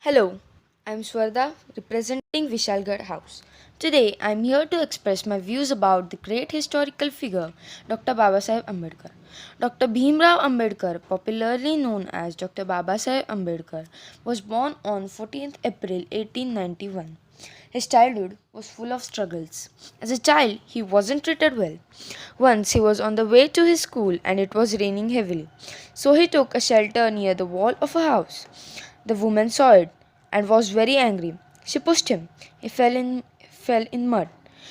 Hello, I'm Swarda representing Vishalgarh House. Today I'm here to express my views about the great historical figure Dr. Babasaheb Ambedkar. Dr. Bhimrao Ambedkar, popularly known as Dr. Babasaheb Ambedkar, was born on 14th April 1891. His childhood was full of struggles. As a child, he wasn't treated well. Once he was on the way to his school and it was raining heavily, so he took a shelter near the wall of a house. The woman saw it and was very angry. She pushed him. He fell in mud.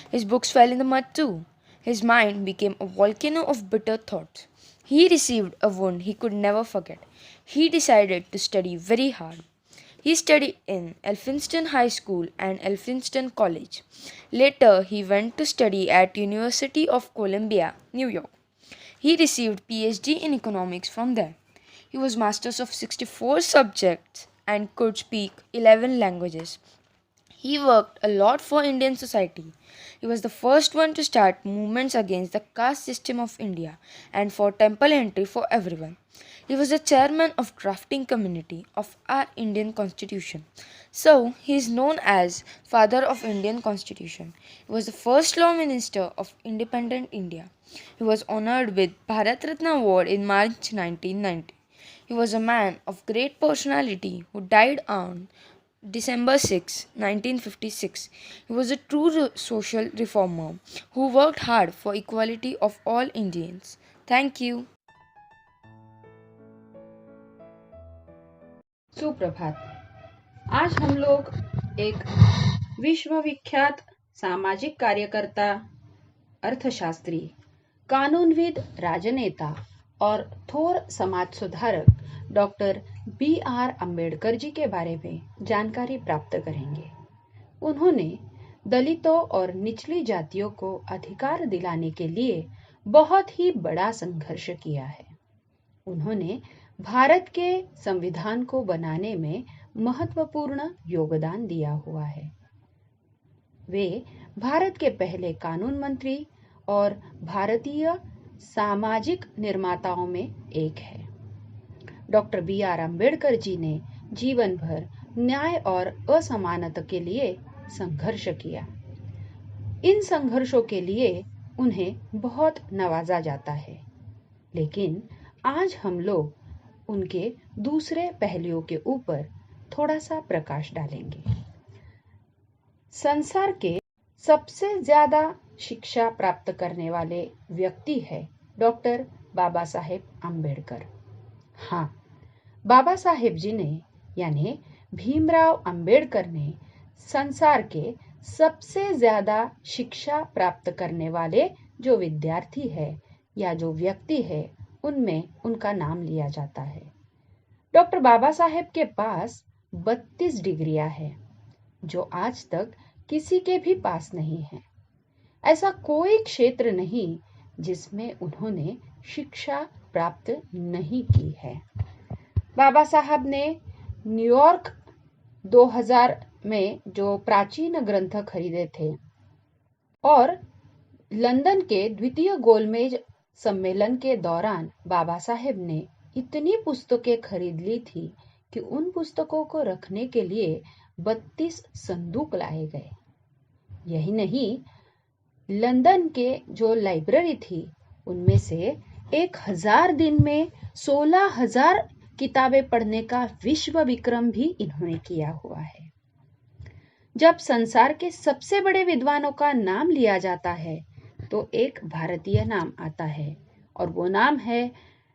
His books fell in the mud too. His mind became a volcano of bitter thoughts. He received a wound he could never forget. He decided to study very hard. He studied in Elphinstone High School and Elphinstone College. Later, he went to study at University of Columbia, New York. He received PhD in economics from there. He was masters of 64 subjects and could speak 11 languages. He worked a lot for Indian society. He was the first one to start movements against the caste system of India and for temple entry for everyone. He was the chairman of drafting committee of our Indian constitution. So he is known as father of Indian constitution. He was the first law minister of independent India. He was honored with Bharat Ratna award in March 1990. He was a man of great personality who died on December 6, 1956. He was a true social reformer who worked hard for equality of all Indians. Thank you. सुप्रभात। आज हम लोग एक विश्वविख्यात सामाजिक कार्यकर्ता, अर्थशास्त्री, कानूनविद, राजनेता और थोर समाज सुधारक डॉक्टर B.R. अम्बेडकर जी के बारे में जानकारी प्राप्त करेंगे। उन्होंने दलितों और निचली जातियों को अधिकार दिलाने के लिए बहुत ही बड़ा संघर्ष किया है। उन्होंने भारत के संविधान को बनाने में महत्वपूर्ण योगदान दिया हुआ है। वे भारत के पहले कानून मंत्री और भारतीय सामाजिक निर्माताओं में एक है। Doctor B.R. अम्बेडकर जी ने जीवन भर न्याय और असमानता के लिए संघर्ष किया। इन संघर्षों के लिए उन्हें बहुत नवाजा जाता है, लेकिन आज हम लोग उनके दूसरे पहलुओं के ऊपर थोड़ा सा प्रकाश डालेंगे। संसार के सबसे ज्यादा शिक्षा प्राप्त करने वाले व्यक्ति है डॉक्टर बाबा साहेब अम्बेडकर। हाँ, बाबा साहेब जी ने यानी भीमराव अंबेडकर ने संसार के सबसे ज्यादा शिक्षा प्राप्त करने वाले जो विद्यार्थी है या जो व्यक्ति है, उनमें उनका नाम लिया जाता है। डॉक्टर बाबा साहेब के पास 32 डिग्रियां हैं, जो आज तक किसी के भी पास नहीं है। ऐसा कोई क्षेत्र नहीं जिसमें उन्होंने शिक्षा प्राप्त नहीं की है। बाबा साहब ने न्यूयॉर्क 2000 में जो प्राचीन ग्रंथ खरीदे थे और लंदन के द्वितीय गोलमेज सम्मेलन के दौरान बाबा साहेब ने इतनी पुस्तकें खरीद ली थी कि उन पुस्तकों को रखने के लिए 32 संदूक लाए गए। यही नहीं, लंदन के जो लाइब्रेरी थी उनमें से 1000 दिन में 16,000 किताबें पढ़ने का विश्व विक्रम भी इन्होंने किया हुआ है। जब संसार के सबसे बड़े विद्वानों का नाम लिया जाता है तो एक भारतीय नाम आता है और वो नाम है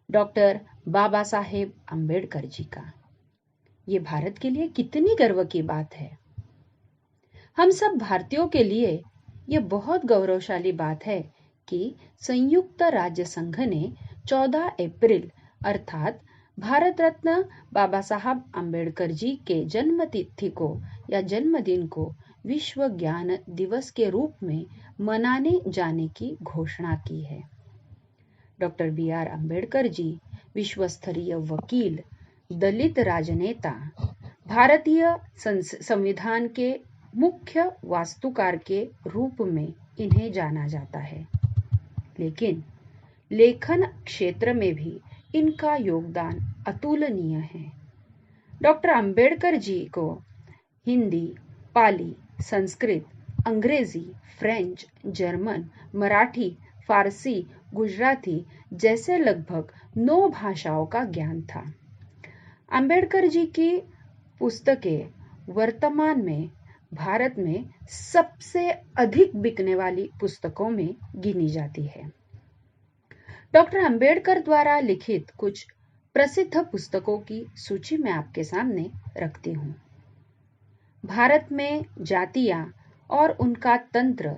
डॉक्टर बाबा साहेब अम्बेडकर जी का। ये भारत के लिए कितनी गर्व की बात है। हम सब भारतीयों के लिए ये बहुत गौरवशाली बात है कि संयुक्त राज्य संघ ने 14 अप्रैल अर्थात भारत रत्न बाबा साहब अम्बेडकर जी के जन्म तिथि को या जन्मदिन को विश्व ज्ञान दिवस के रूप में मनाने जाने की घोषणा की है। Doctor B.R. अम्बेडकर जी विश्व स्तरीय वकील, दलित राजनेता, भारतीय संविधान के मुख्य वास्तुकार के रूप में इन्हें जाना जाता है, लेकिन लेखन क्षेत्र में भी इनका योगदान अतुलनीय है। डॉक्टर अंबेडकर जी को हिंदी, पाली, संस्कृत, अंग्रेजी, फ्रेंच, जर्मन, मराठी, फारसी, गुजराती जैसे लगभग 9 भाषाओं का ज्ञान था। अंबेडकर जी की पुस्तकें वर्तमान में भारत में सबसे अधिक बिकने वाली पुस्तकों में गिनी जाती है। डॉक्टर अंबेडकर द्वारा लिखित कुछ प्रसिद्ध पुस्तकों की सूची मैं आपके सामने रखती हूँ। भारत में जातियां और उनका तंत्र,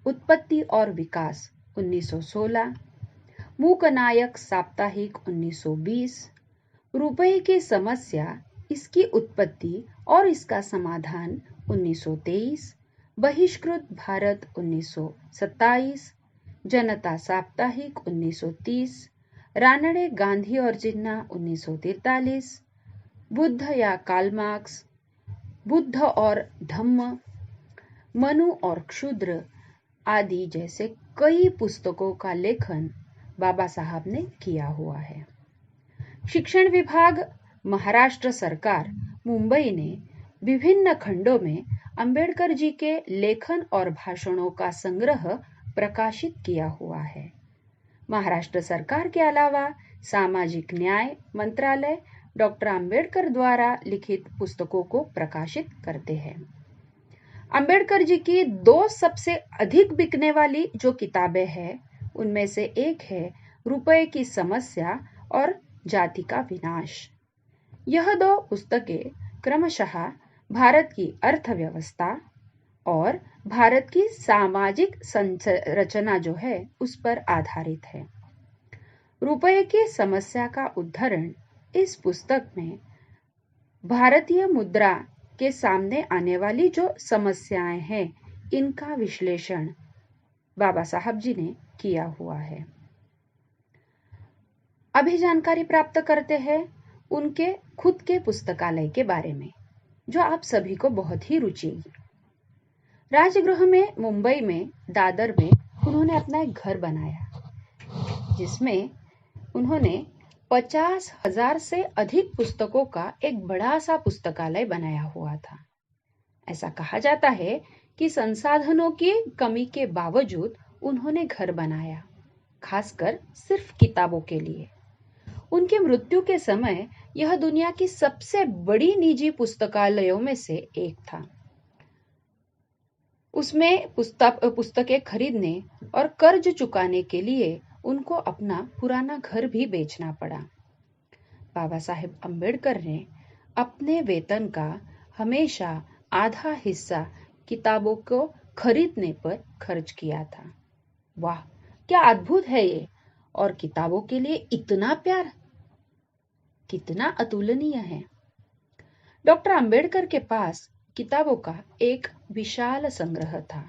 उत्पत्ति और विकास 1916, मूकनायक साप्ताहिक 1920, रुपये की समस्या, इसकी उत्पत्ति और इसका समाधान 1923, बहिष्कृत भारत 1927, जनता साप्ताहिक 1930, रानडे गांधी और जिन्ना 1943, बुद्ध या कार्ल मार्क्स, बुद्ध और धम्म, मनु और क्षुद्र आदि जैसे कई पुस्तकों का लेखन बाबा साहब ने किया हुआ है। शिक्षण विभाग, महाराष्ट्र सरकार, मुंबई ने विभिन्न खंडों में अंबेडकर जी के लेखन और भाषणों का संग्रह प्रकाशित किया हुआ है। महाराष्ट्र सरकार के अलावा सामाजिक न्याय मंत्रालय डॉक्टर अंबेडकर द्वारा लिखित पुस्तकों को प्रकाशित करते हैं। अंबेडकर जी की 2 सबसे अधिक बिकने वाली जो किताबें हैं, उनमें से एक है रुपये की समस्या और जाति का विनाश। यह 2 पुस्तकें क्रमशः भारत की अर्थव्यवस्था और भारत की सामाजिक संरचना जो है उस पर आधारित है। रुपये की समस्या का उदाहरण इस पुस्तक में भारतीय मुद्रा के सामने आने वाली जो समस्याएं हैं, इनका विश्लेषण बाबा साहब जी ने किया हुआ है। अभी जानकारी प्राप्त करते हैं उनके खुद के पुस्तकालय के बारे में, जो आप सभी को बहुत ही रुचेगी। राजगृह में मुंबई में दादर में उन्होंने अपना एक घर बनाया, जिसमें उन्होंने 50,000 से अधिक पुस्तकों का एक बड़ा सा पुस्तकालय बनाया हुआ था। ऐसा कहा जाता है कि संसाधनों की कमी के बावजूद उन्होंने घर बनाया, खासकर सिर्फ किताबों के लिए। उनकी मृत्यु के समय यह दुनिया की सबसे बड़ी निजी पुस्तकालयों में से एक था। उसमें पुस्तकें खरीदने और कर्ज चुकाने के लिए उनको अपना पुराना घर भी बेचना पड़ा। बाबा साहेब अंबेडकर ने अपने वेतन का हमेशा आधा हिस्सा किताबों को खरीदने पर खर्च किया था। वाह, क्या अद्भुत है ये! और किताबों के लिए इतना प्यार, कितना अतुलनीय है। डॉक्टर अंबेडकर के पास किताबों का एक विशाल संग्रह था।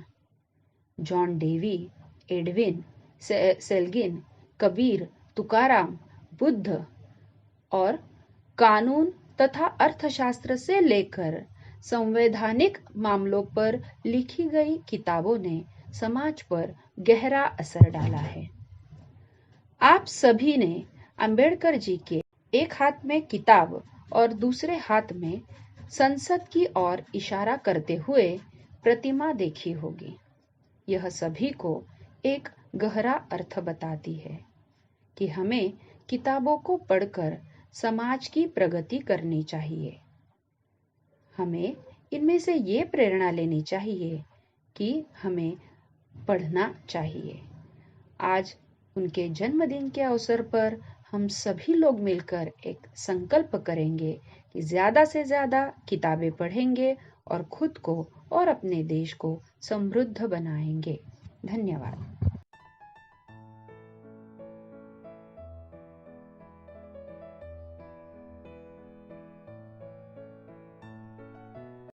जॉन डेवी, एडविन सेल्गिन, कबीर, तुकाराम, बुद्ध और कानून तथा अर्थशास्त्र से लेकर संवैधानिक मामलों पर लिखी गई किताबों ने समाज पर गहरा असर डाला है। आप सभी ने अंबेडकर जी के एक हाथ में किताब और दूसरे हाथ में संसद की ओर इशारा करते हुए प्रतिमा देखी होगी। यह सभी को एक गहरा अर्थ बताती है कि हमें किताबों को पढ़कर समाज की प्रगति करनी चाहिए। हमें इनमें से ये प्रेरणा लेनी चाहिए कि हमें पढ़ना चाहिए। आज उनके जन्मदिन के अवसर पर हम सभी लोग मिलकर एक संकल्प करेंगे कि ज़्यादा से ज़्यादा किताबें पढ़ेंगे और खुद को और अपने देश को समृद्ध बनाएंगे। धन्यवाद।